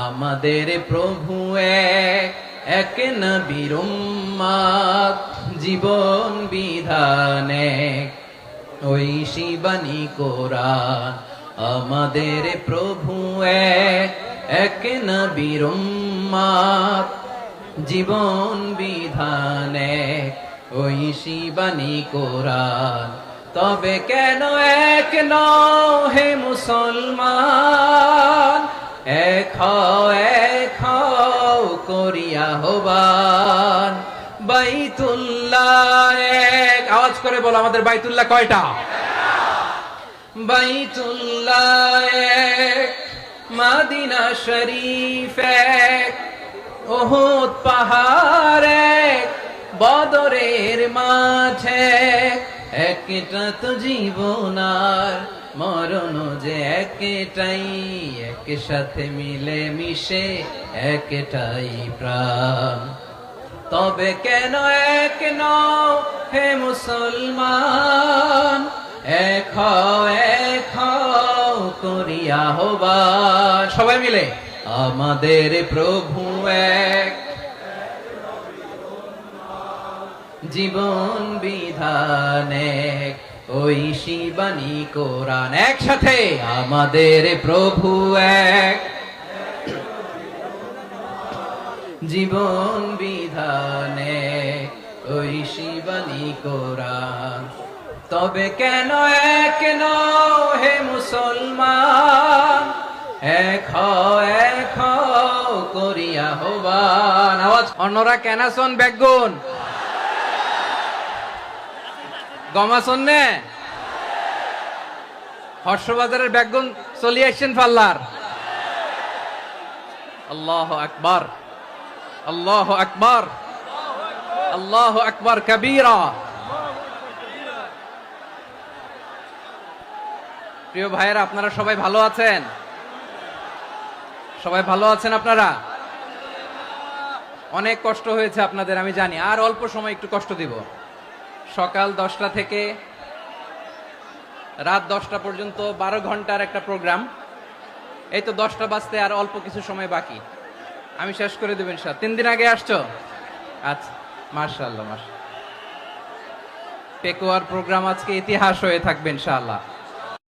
আমাদের প্রভু এক, এক নবীর উম্মত, জীবন বিধানে ওই শিবানী কোরআন। আমাদের প্রভু এক, এক নবীর উম্মত, জীবন বিধানে ওই শিবানী কোরআন। তবে কেন এক নও হে মুসলমান, এক হও করিয়া আহ্বান। বাইতুল্লাহ এক, আওয়াজ করে বলো আমাদের বাইতুল্লাহ কয়টা? বাইতুল্লাহ এক, মদিনা শরীফ এক, উহুদ পাহাড় এক, বদরের মাঠে একটা তো জীবন আর মরণ যে একটাই, একসাথে মিলে মিশে একটাই প্রাণ। তবে কেন এক নও হে মুসলমান, এক হও করিয়া আহ্বান। সবাই মিলে আমাদের প্রভু এক, জীবন বিধানে ওই শিবানী কোরআন। একসাথে আমাদের প্রভু এক, জীবন বিধানে ওই শিবানী কোরআন। তবে কেন এক নও হে মুসলমান, এক হও করিয়া আহ্বান। আওয়াজ অন্যরা কেন শোন বেগুন গমা শোনে হর্ষবাজারের বেগুন চলিয়ে আসছেন পাল্লার। আল্লাহু আকবার, আল্লাহু আকবার, আল্লাহু আকবার কবীরা। প্রিয় ভাইয়েরা, আপনারা সবাই ভালো আছেন? সবাই ভালো আছেন আপনারা? অনেক কষ্ট হয়েছে আপনাদের আমি জানি, আর অল্প সময় একটু কষ্ট দিব। সকাল 10টা থেকে রাত 10টা পর্যন্ত 12 ঘন্টার একটা প্রোগ্রাম। এই তো 10টা বাজতে আর অল্প কিছু সময় বাকি, আমি শেষ করে দেবেন। 3 দিন আগে আসছো? আচ্ছা, মাশাআল্লাহ মাশাআল্লাহ। পেকুয়ার প্রোগ্রাম আজকে ইতিহাস হয়ে থাকবে ইনশাআল্লাহ।